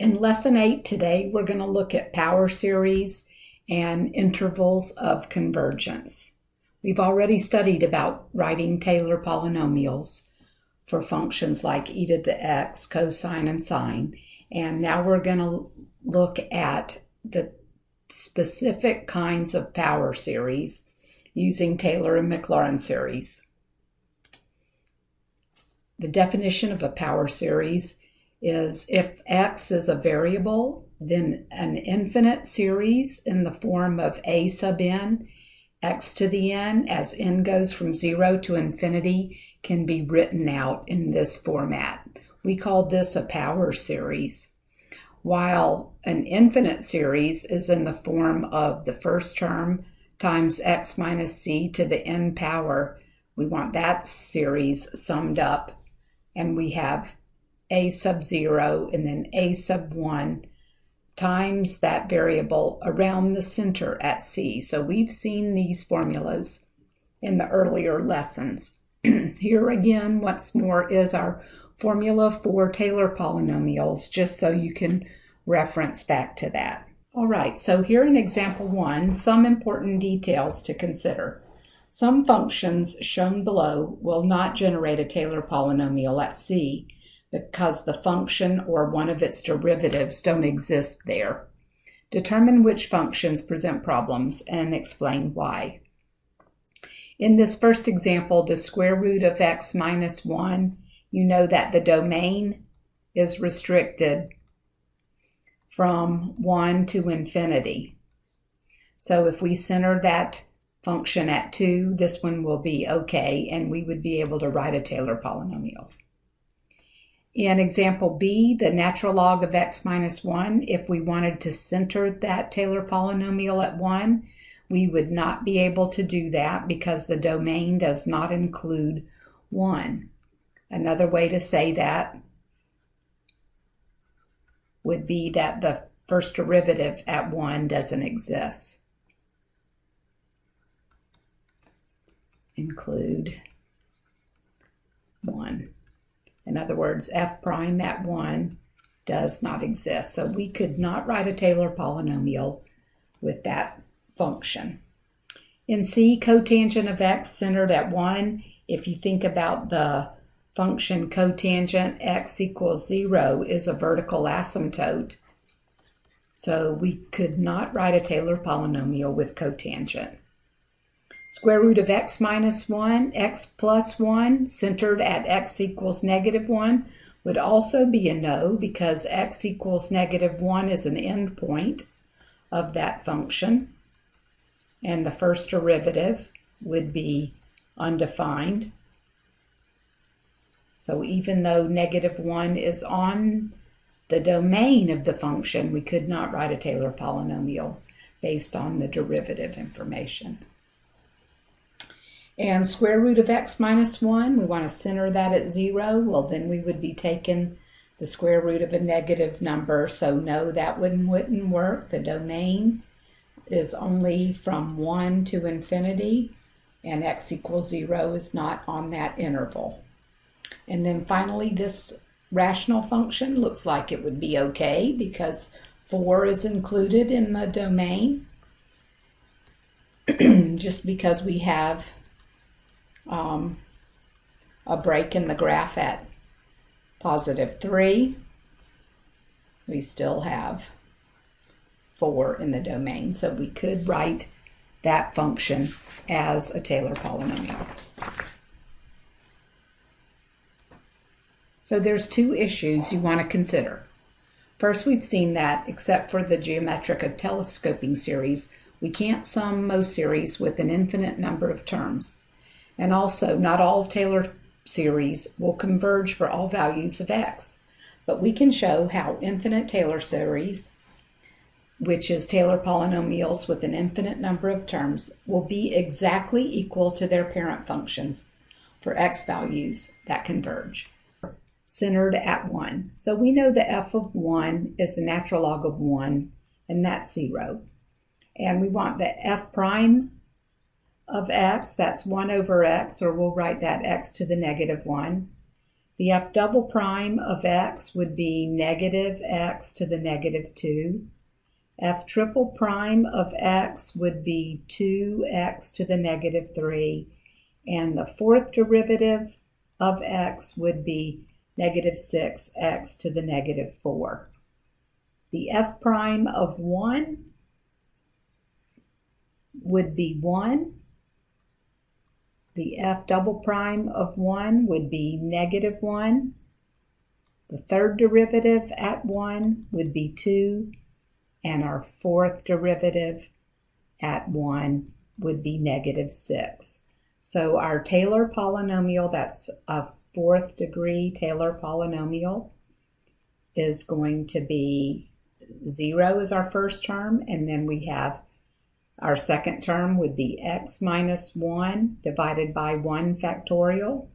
In Lesson 8 today, we're going to look at power series and intervals of convergence. We've already studied about writing Taylor polynomials for functions like e to the x, cosine, and sine. And now we're going to look at the specific kinds of power series using Taylor and Maclaurin series. The definition of a power series is if x is a variable, then an infinite series in the form of a sub n, x to the n, as n goes from 0 to infinity, can be written out in this format. We call this a power series, while an infinite series is in the form of the first term times x minus c to the n power. We want that series summed up, and we have a sub 0 and then a sub 1 times that variable around the center at c. So we've seen these formulas in the earlier lessons. Here again, once more, is our formula for Taylor polynomials, just so you can reference back to that. All right, so here in example 1, some important details to consider. Some functions shown below will not generate a Taylor polynomial at c, because the function or one of its derivatives don't exist there. Determine which functions present problems and explain why. In this first example, the square root of x minus 1, you know that the domain is restricted from 1 to infinity. So if we center that function at 2, this one will be okay, and we would be able to write a Taylor polynomial. In example B, the natural log of x minus 1, if we wanted to center that Taylor polynomial at 1, we would not be able to do that because the domain does not include 1. Another way to say that would be that the first derivative at 1 doesn't exist. Include 1. In other words, f prime at 1 does not exist. So we could not write a Taylor polynomial with that function. In C, cotangent of x centered at 1, if you think about the function cotangent x equals 0 is a vertical asymptote. So we could not write a Taylor polynomial with cotangent. Square root of x minus 1, x plus 1, centered at x equals negative 1, would also be a no because x equals negative 1 is an endpoint of that function. And the first derivative would be undefined. So even though negative 1 is on the domain of the function, we could not write a Taylor polynomial based on the derivative information. And square root of x minus 1, we want to center that at 0. Well, then we would be taking the square root of a negative number. So no, that wouldn't work. The domain is only from 1 to infinity, and x equals 0 is not on that interval. And then finally, this rational function looks like it would be okay because 4 is included in the domain. Just because we have a break in the graph at positive 3, we still have 4 in the domain. So we could write that function as a Taylor polynomial. So there's two issues you want to consider. First, we've seen that except for the geometric telescoping series, we can't sum most series with an infinite number of terms. And also, not all Taylor series will converge for all values of x. But we can show how infinite Taylor series, which is Taylor polynomials with an infinite number of terms, will be exactly equal to their parent functions for x values that converge, centered at 1. So we know the f of 1 is the natural log of 1, and that's 0. And we want the f prime of x, that's 1 over x, or we'll write that x to the negative 1. The f double prime of x would be negative x to the negative 2. F triple prime of x would be 2x to the negative 3. And the fourth derivative of x would be negative 6x to the negative 4. The f prime of 1 would be 1. The f double prime of 1 would be negative 1. The third derivative at 1 would be 2. And our fourth derivative at 1 would be negative 6. So our Taylor polynomial, that's a fourth degree Taylor polynomial, is going to be 0 is our first term, and then we have our second term would be x minus 1 divided by 1 factorial,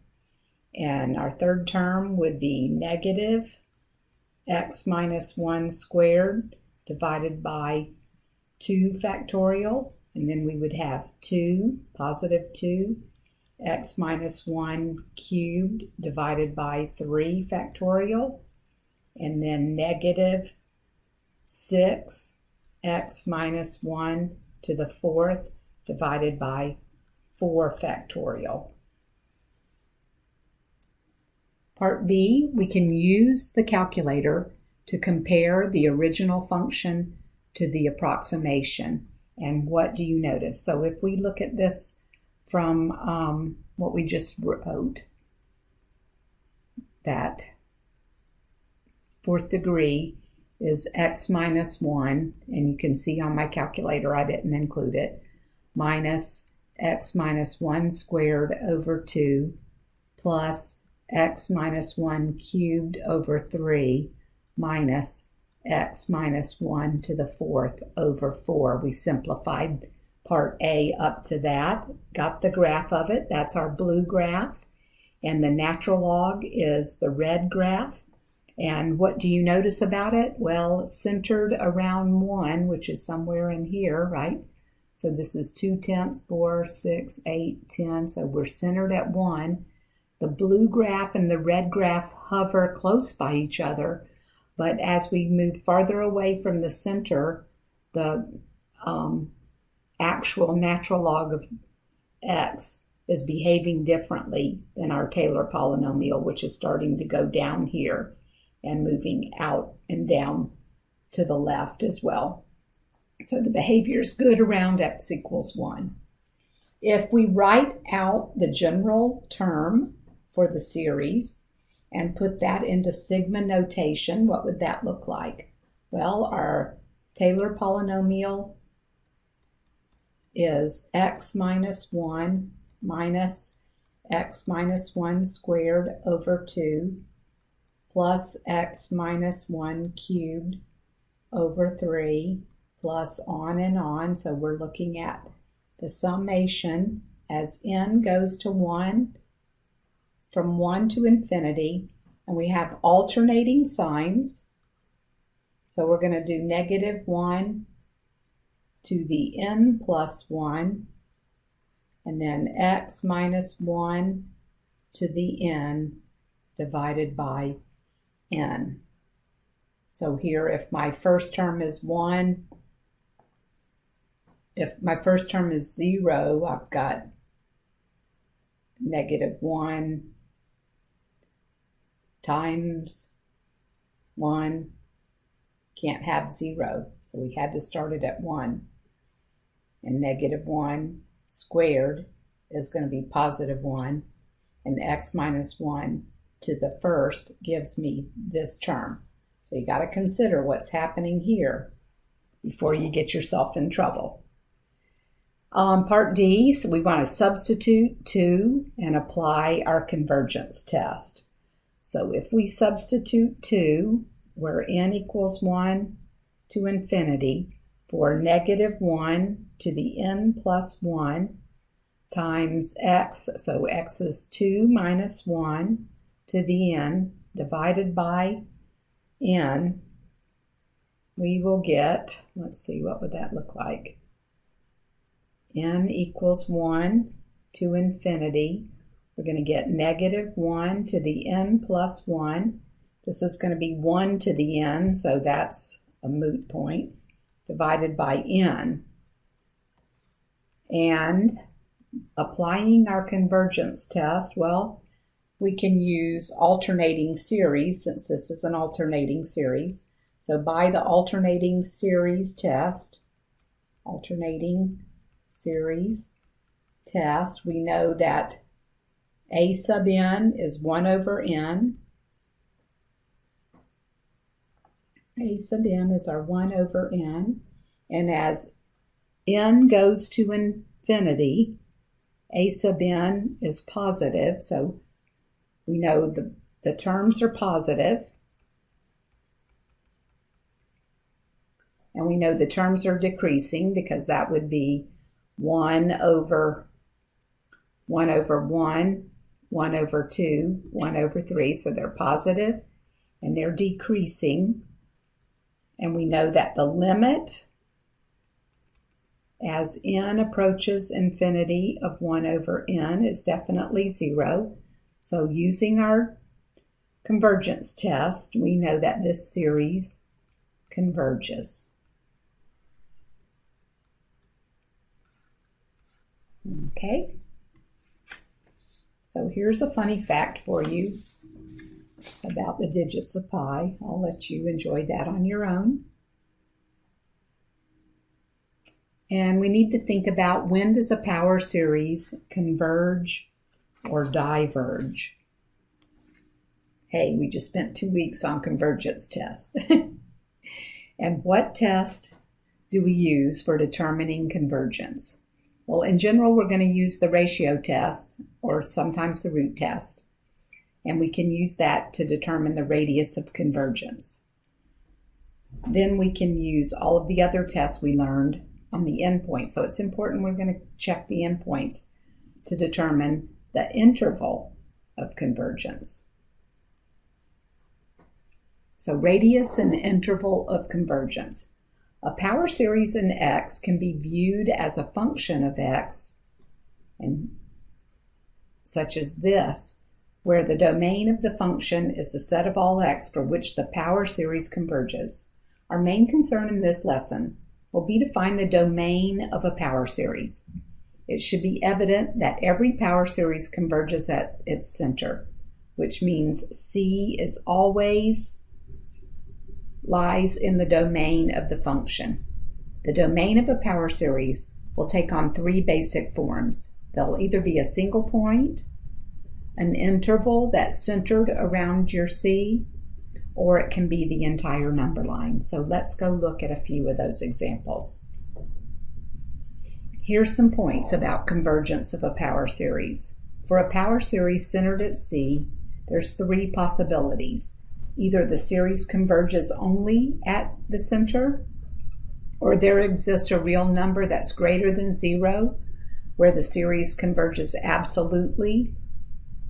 and our third term would be negative x minus 1 squared divided by 2 factorial, and then we would have 2, positive 2, x minus 1 cubed divided by 3 factorial, and then negative 6 x minus 1 to the fourth divided by 4 factorial. Part B, we can use the calculator to compare the original function to the approximation. And what do you notice? So if we look at this from what we just wrote, that fourth degree is x minus 1, and you can see on my calculator I didn't include it, minus x minus 1 squared over 2 plus x minus 1 cubed over 3 minus x minus 1 to the fourth over 4. We simplified part A up to that, got the graph of it. That's our blue graph, and the natural log is the red graph. And what do you notice about it? Well, it's centered around 1, which is somewhere in here, right? So this is 2/10, 4, 6, 8, 10. So we're centered at 1. The blue graph and the red graph hover close by each other, but as we move farther away from the center, the actual natural log of x is behaving differently than our Taylor polynomial, which is starting to go down here and moving out and down to the left as well. So the behavior is good around x equals 1. If we write out the general term for the series and put that into sigma notation, what would that look like? Well, our Taylor polynomial is x minus 1 minus x minus 1 squared over 2 plus x minus 1 cubed over 3 plus on and on. So we're looking at the summation as n goes to 1, from 1 to infinity, and we have alternating signs. So we're going to do negative 1 to the n plus 1, and then x minus 1 to the n divided by n. So here, if my first term is 1, if my first term is 0, I've got negative 1 times 1, can't have 0, so we had to start it at 1. And negative 1 squared is going to be positive 1, and x minus 1 to the first gives me this term. So you got to consider what's happening here before you get yourself in trouble. Part D, so we want to substitute 2 and apply our convergence test. So if we substitute 2, where n equals 1 to infinity, for negative 1 to the n plus 1 times x, so x is 2 minus 1 to the n divided by n, we will get, let's see, what would that look like? N equals 1 to infinity, we're going to get negative 1 to the n plus 1. This is going to be 1 to the n, so that's a moot point, divided by n. And applying our convergence test, well, we can use alternating series since this is an alternating series. So by the alternating series test, we know that a sub n is 1 over n. A sub n is our 1 over n. And as n goes to infinity, a sub n is positive. So we know the terms are positive. And we know the terms are decreasing because that would be 1 over 1, 1 over 2, 1 over 3. So they're positive and they're decreasing. And we know that the limit as n approaches infinity of 1 over n is definitely 0. So using our convergence test, we know that this series converges. Okay, so here's a funny fact for you about the digits of pi. I'll let you enjoy that on your own. And we need to think about, when does a power series converge or diverge? Hey, we just spent 2 weeks on convergence test. And what test do we use for determining convergence? Well, in general, we're going to use the ratio test, or sometimes the root test. And we can use that to determine the radius of convergence. Then we can use all of the other tests we learned on the endpoint. So it's important we're going to check the endpoints to determine the interval of convergence. So radius and interval of convergence. A power series in X can be viewed as a function of X, and such as this, where the domain of the function is the set of all X for which the power series converges. Our main concern in this lesson will be to find the domain of a power series. It should be evident that every power series converges at its center, which means C is always lies in the domain of the function. The domain of a power series will take on 3 basic forms. They'll either be a single point, an interval that's centered around your C, or it can be the entire number line. So let's go look at a few of those examples. Here's some points about convergence of a power series. For a power series centered at C, there's 3 possibilities. Either the series converges only at the center, or there exists a real number that's greater than 0, where the series converges absolutely,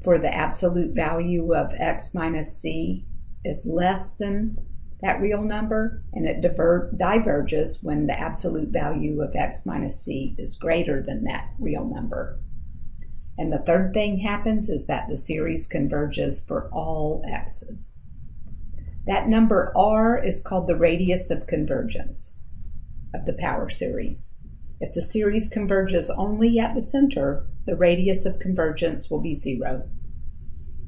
for the absolute value of X minus C is less than that real number, and it diverges when the absolute value of X minus C is greater than that real number. And the third thing happens is that the series converges for all X's. That number R is called the radius of convergence of the power series. If the series converges only at the center, the radius of convergence will be 0.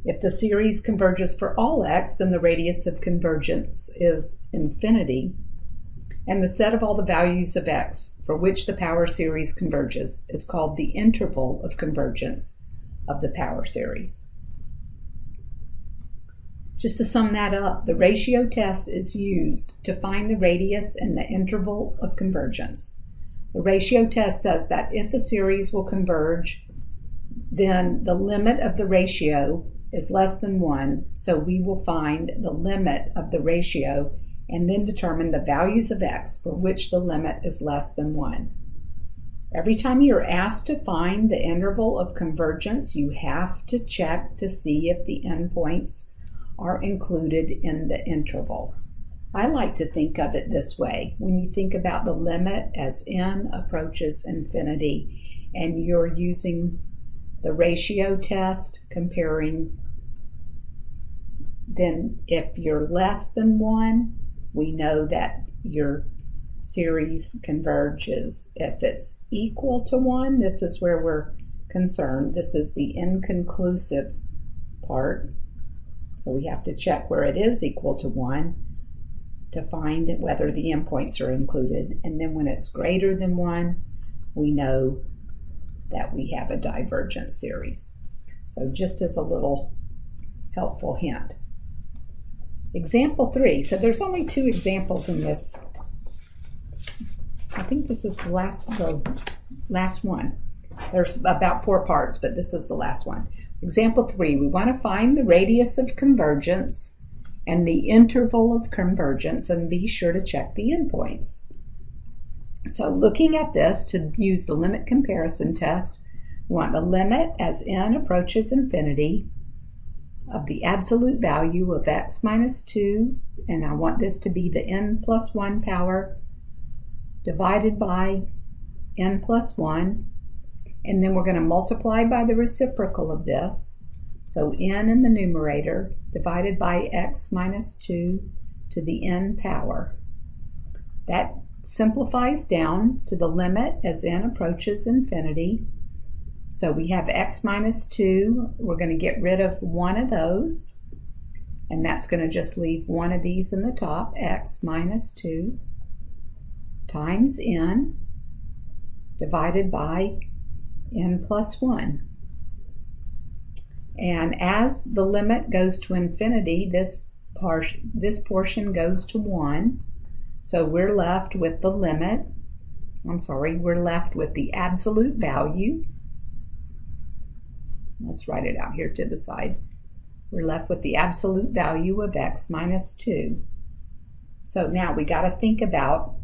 If the series converges for all X, then the radius of convergence is infinity, and the set of all the values of X for which the power series converges is called the interval of convergence of the power series. Just to sum that up, the ratio test is used to find the radius and the interval of convergence. The ratio test says that if a series will converge, then the limit of the ratio is less than 1, so we will find the limit of the ratio and then determine the values of X for which the limit is less than 1. Every time you're asked to find the interval of convergence, you have to check to see if the endpoints are included in the interval. I like to think of it this way. When you think about the limit as n approaches infinity and you're using the ratio test comparing. Then if you're less than 1, we know that your series converges. If it's equal to 1, this is where we're concerned. This is the inconclusive part. So we have to check where it is equal to 1 to find whether the endpoints are included. And then when it's greater than 1, we know that we have a divergent series. So just as a little helpful hint. Example 3. So there's only 2 examples in this. I think this is the last one. There's about 4 parts, but this is the last one. Example 3, we want to find the radius of convergence and the interval of convergence, and be sure to check the endpoints. So looking at this, to use the limit comparison test, we want the limit as n approaches infinity of the absolute value of x minus 2, and I want this to be the n plus 1 power divided by n plus 1, and then we're going to multiply by the reciprocal of this, so n in the numerator divided by x minus 2 to the n power. That simplifies down to the limit as n approaches infinity. So we have x minus 2. We're going to get rid of one of those, and that's going to just leave one of these in the top, x minus 2 times n divided by n plus 1. And as the limit goes to infinity, this portion goes to 1. So we're left with the limit, we're left with the absolute value. Let's write it out here to the side. We're left with the absolute value of x minus 2. So now we got to think about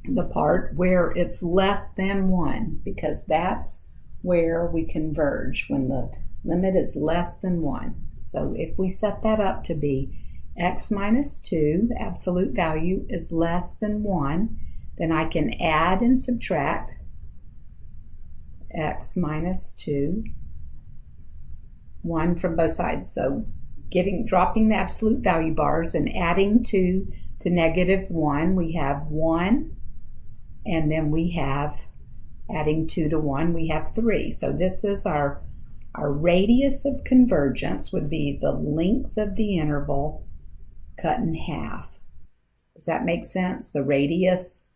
the part where it's less than 1, because that's where we converge, when the limit is less than 1. So if we set that up to be x minus 2, the absolute value is less than 1, then I can add and subtract x minus 2, 1 from both sides. So dropping the absolute value bars and adding 2 to negative 1, we have 1, and then we have, adding 2 to 1, we have 3. So this is our radius of convergence, would be the length of the interval cut in half. Does that make sense? The radius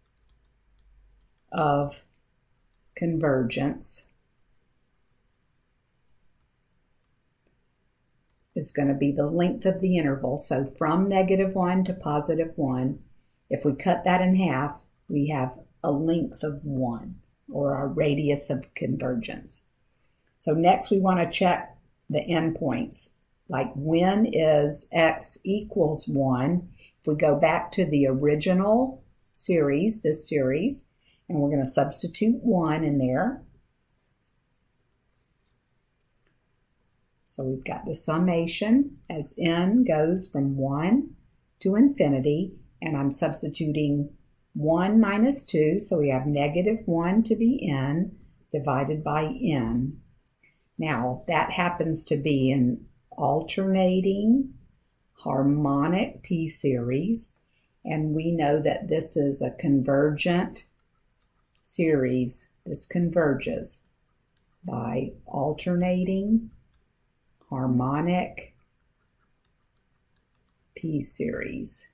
of convergence is going to be the length of the interval. So from negative 1 to positive 1, if we cut that in half, we have a length of 1, or our radius of convergence. So next we want to check the endpoints, like when is x equals 1. If we go back to the original series, this series, and we're going to substitute 1 in there. So we've got the summation as n goes from 1 to infinity, and I'm substituting 1 minus 2, so we have negative 1 to the n divided by n. Now that happens to be an alternating harmonic p-series, and we know that this is a convergent series. This converges by alternating harmonic p-series.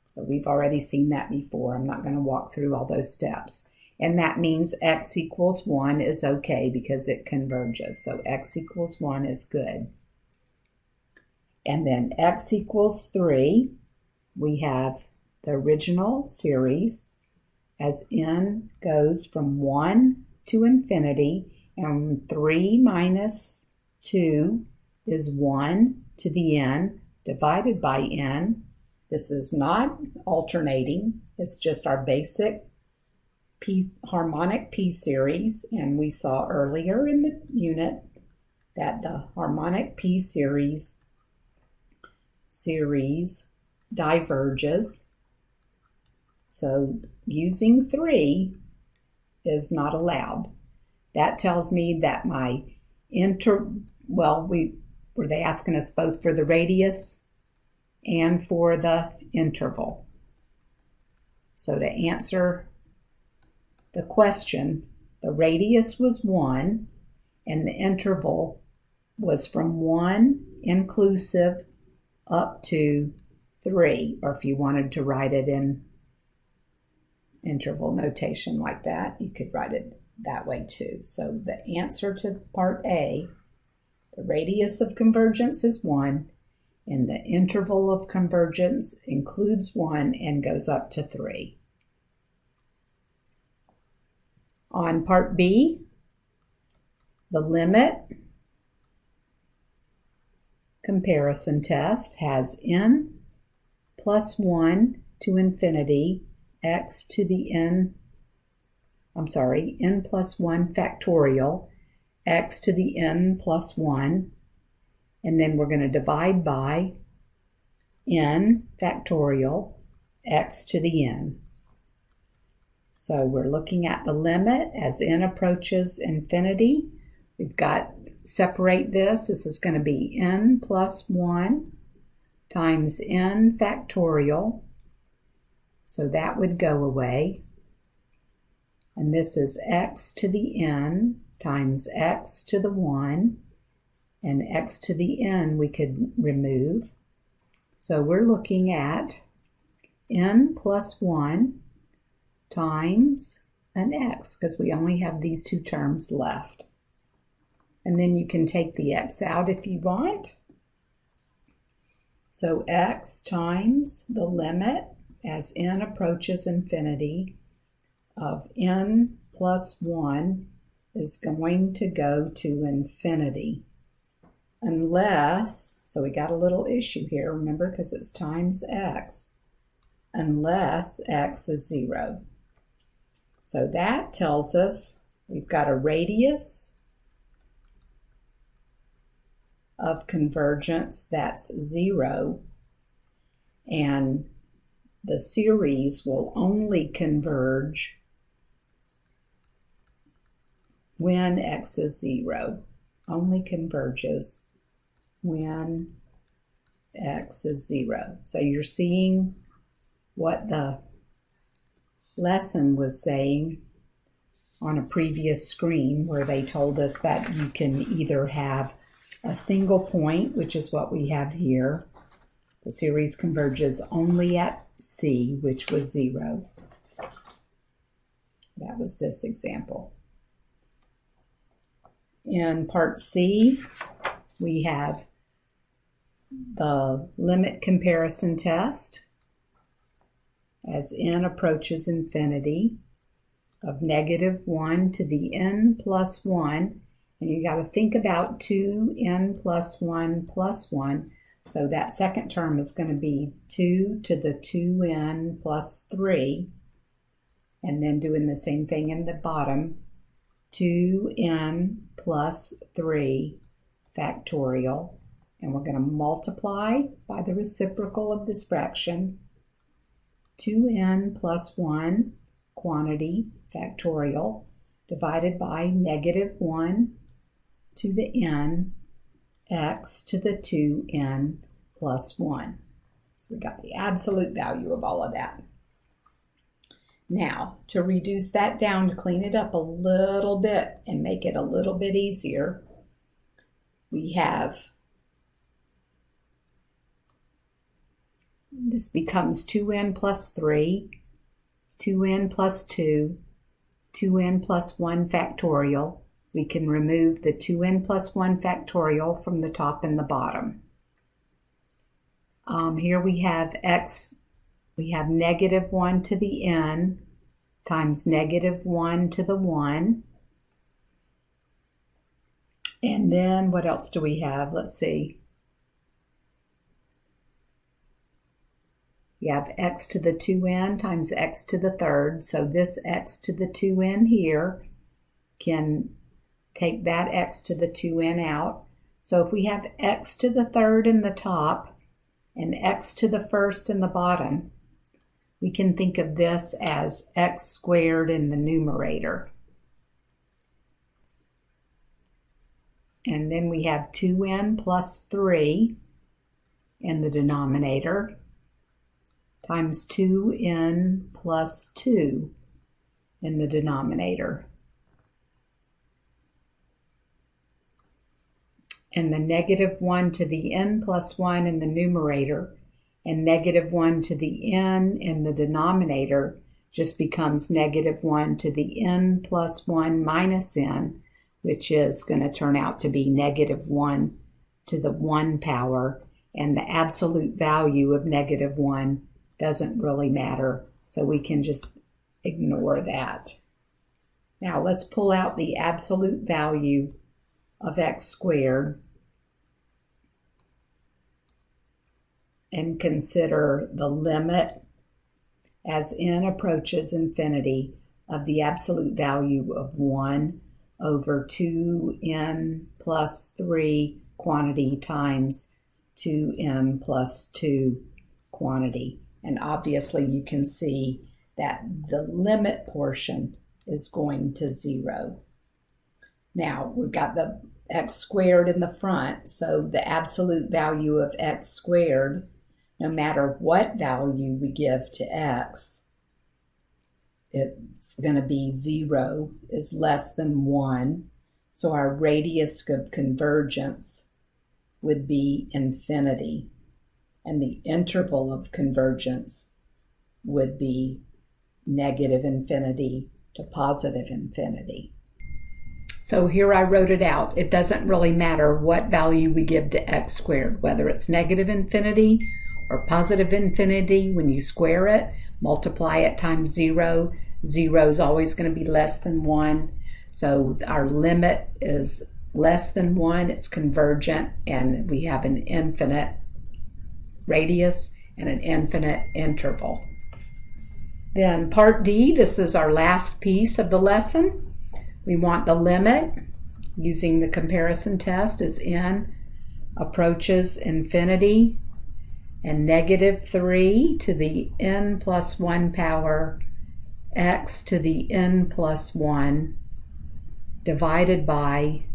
So we've already seen that before. I'm not going to walk through all those steps. And that means x equals 1 is okay because it converges. So x equals 1 is good. And then x equals 3, we have the original series as n goes from 1 to infinity, and 3 minus 2 is 1 to the n divided by n. This is not alternating, it's just our basic harmonic p-series, and we saw earlier in the unit that the harmonic p-series diverges. So using 3 is not allowed. That tells me that my were they asking us both for the radius and for the interval? So to answer the question, the radius was 1 and the interval was from 1 inclusive up to 3, or if you wanted to write it in interval notation like that, you could write it that way too. So the answer to part A, the radius of convergence is 1, and the interval of convergence includes 1 and goes up to 3. On part B, the limit comparison test has n plus 1 to infinity x to the n plus 1 factorial x to the n plus 1, and then we're going to divide by n factorial x to the n. So we're looking at the limit as n approaches infinity. We've got, separate this. This is going to be n plus 1 times n factorial. So that would go away. And this is x to the n times x to the 1. And x to the n we could remove. So we're looking at n plus 1 times an x, because we only have these two terms left. And then you can take the x out if you want. So x times the limit as n approaches infinity of n plus 1 is going to go to infinity. Unless, so we got a little issue here, remember, because it's times x, unless x is 0. So that tells us we've got a radius of convergence that's 0, and the series will only converge when x is 0. Only converges when x is 0. So you're seeing what the lesson was saying on a previous screen, where they told us that you can either have a single point, which is what we have here. The series converges only at C, which was 0. That was this example. In part C, we have the limit comparison test as n approaches infinity of -1 to the n plus 1. And you got to think about 2n plus 1 plus 1. So that second term is going to be 2 to the 2n plus 3. And then doing the same thing in the bottom, 2n plus 3 factorial. And we're going to multiply by the reciprocal of this fraction, 2n plus 1 quantity factorial divided by -1 to the n x to the 2n plus 1. So we got the absolute value of all of that. Now, to reduce that down, to clean it up a little bit and make it a little bit easier, we have, this becomes 2n plus 3, 2n plus 2, 2n plus 1 factorial. We can remove the 2n plus 1 factorial from the top and the bottom. Here we have x, we have -1 to the n times -1 to the 1. And then what else do we have? Let's see. We have x to the 2n times x to the third. So this x to the 2n here can take that x to the 2n out. So if we have x to the third in the top and x to the first in the bottom, we can think of this as x squared in the numerator. And then we have 2n plus 3 in the denominator times 2n plus 2 in the denominator. And the negative 1 to the n plus 1 in the numerator and negative 1 to the n in the denominator just becomes negative 1 to the n plus 1 minus n, which is going to turn out to be negative 1 to the 1 power, and the absolute value of negative 1 doesn't really matter, so we can just ignore that. Now let's pull out the absolute value of x squared and consider the limit as n approaches infinity of the absolute value of 1 over 2n plus 3 quantity times 2n plus 2 quantity. And obviously you can see that the limit portion is going to 0. Now we've got the x squared in the front, so the absolute value of x squared, no matter what value we give to x, it's going to be 0 is less than 1. So our radius of convergence would be infinity, and the interval of convergence would be negative infinity to positive infinity. So here I wrote it out. It doesn't really matter what value we give to x squared, whether it's negative infinity or positive infinity. When you square it, multiply it times 0. 0 is always going to be less than 1. So our limit is less than 1. It's convergent, and we have an infinite radius and an infinite interval. Then part D, this is our last piece of the lesson. We want the limit using the comparison test as n approaches infinity and negative 3 to the n plus 1 power x to the n plus 1 divided by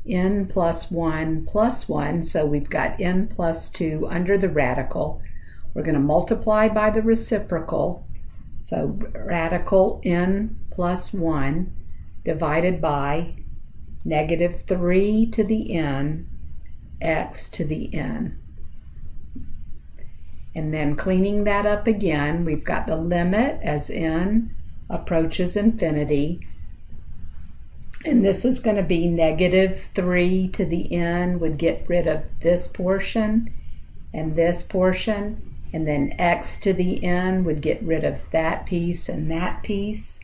n plus 1 plus 1. So we've got n plus 2 under the radical. We're going to multiply by the reciprocal. So radical n plus 1 divided by negative 3 to the n, x to the n. And then cleaning that up again, we've got the limit as n approaches infinity. And this is going to be negative 3 to the n would get rid of this portion and this portion. And then x to the n would get rid of that piece and that piece.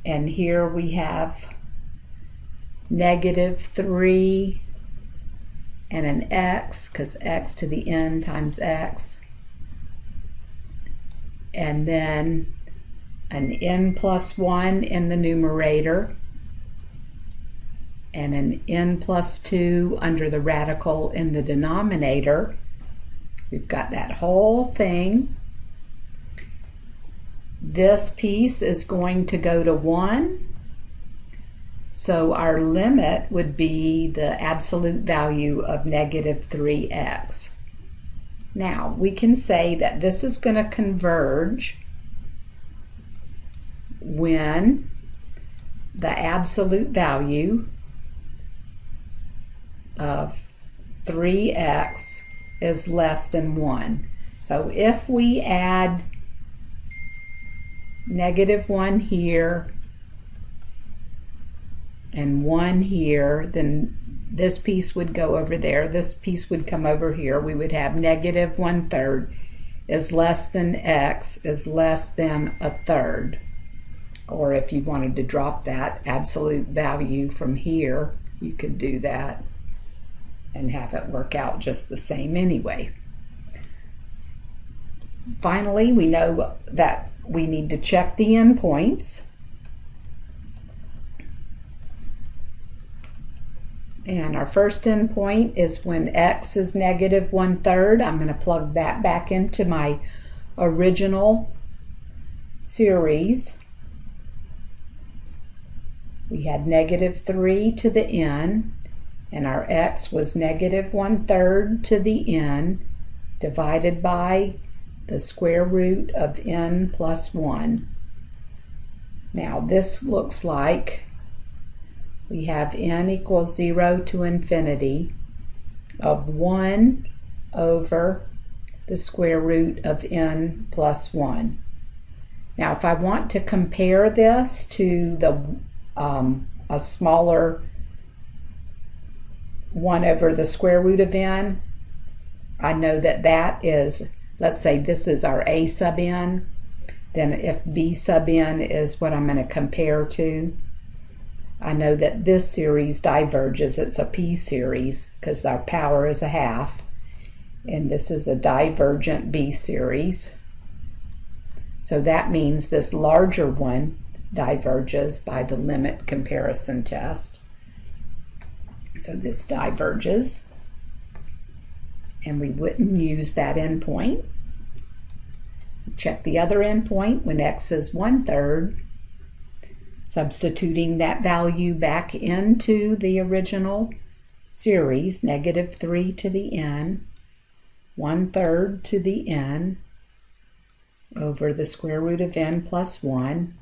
And here we have negative 3 and an x, because x to the n times x. And then an n plus 1 in the numerator and an n plus 2 under the radical in the denominator. We've got that whole thing. This piece is going to go to 1. So our limit would be the absolute value of negative 3x. Now we can say that this is going to converge when the absolute value of 3x is less than 1. So if we add negative 1 here and 1 here, then this piece would go over there, this piece would come over here. We would have negative 1/3 is less than x is less than 1/3. Or if you wanted to drop that absolute value from here, you could do that and have it work out just the same anyway. Finally, we know that we need to check the endpoints. And our first endpoint is when x is negative 1/3. I'm going to plug that back into my original series. We had negative 3 to the n, and our x was negative 1/3 to the n divided by the square root of n plus 1. Now this looks like we have n equals 0 to infinity of 1 over the square root of n plus 1. Now if I want to compare this to a smaller 1 over the square root of n, I know that that is, let's say this is our a sub n, then if b sub n is what I'm going to compare to, I know that this series diverges. It's a p series because our power is a half, and this is a divergent b series. So that means this larger one diverges by the limit comparison test. So this diverges, and we wouldn't use that endpoint. Check the other endpoint when x is 1/3, substituting that value back into the original series, negative 3 to the n, 1/3 to the n over the square root of n plus 1,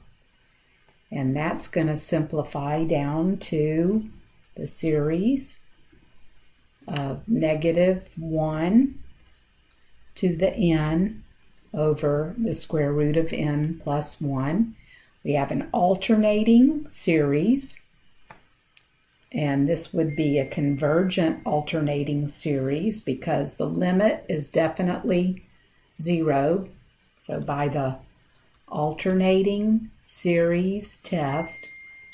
and that's going to simplify down to the series of negative 1 to the n over the square root of n plus 1. We have an alternating series, and this would be a convergent alternating series because the limit is definitely 0. So by the alternating series test,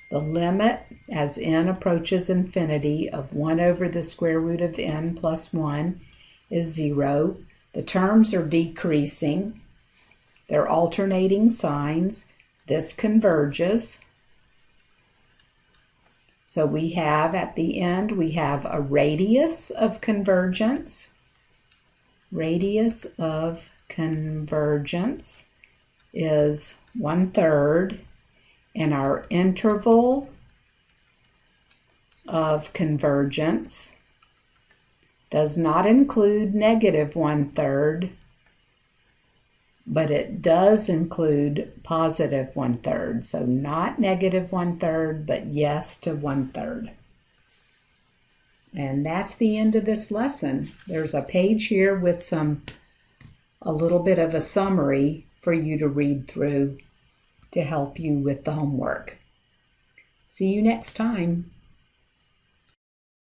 the limit as n approaches infinity of 1 over the square root of n plus 1 is 0. The terms are decreasing. They're alternating signs. This converges. So we have at the end, we have a radius of convergence. Radius of convergence is 1/3, and our interval of convergence does not include negative 1/3, but it does include positive 1/3. So not negative 1/3, but yes to 1/3. And that's the end of this lesson. There's a page here with a little bit of a summary for you to read through to help you with the homework. See you next time.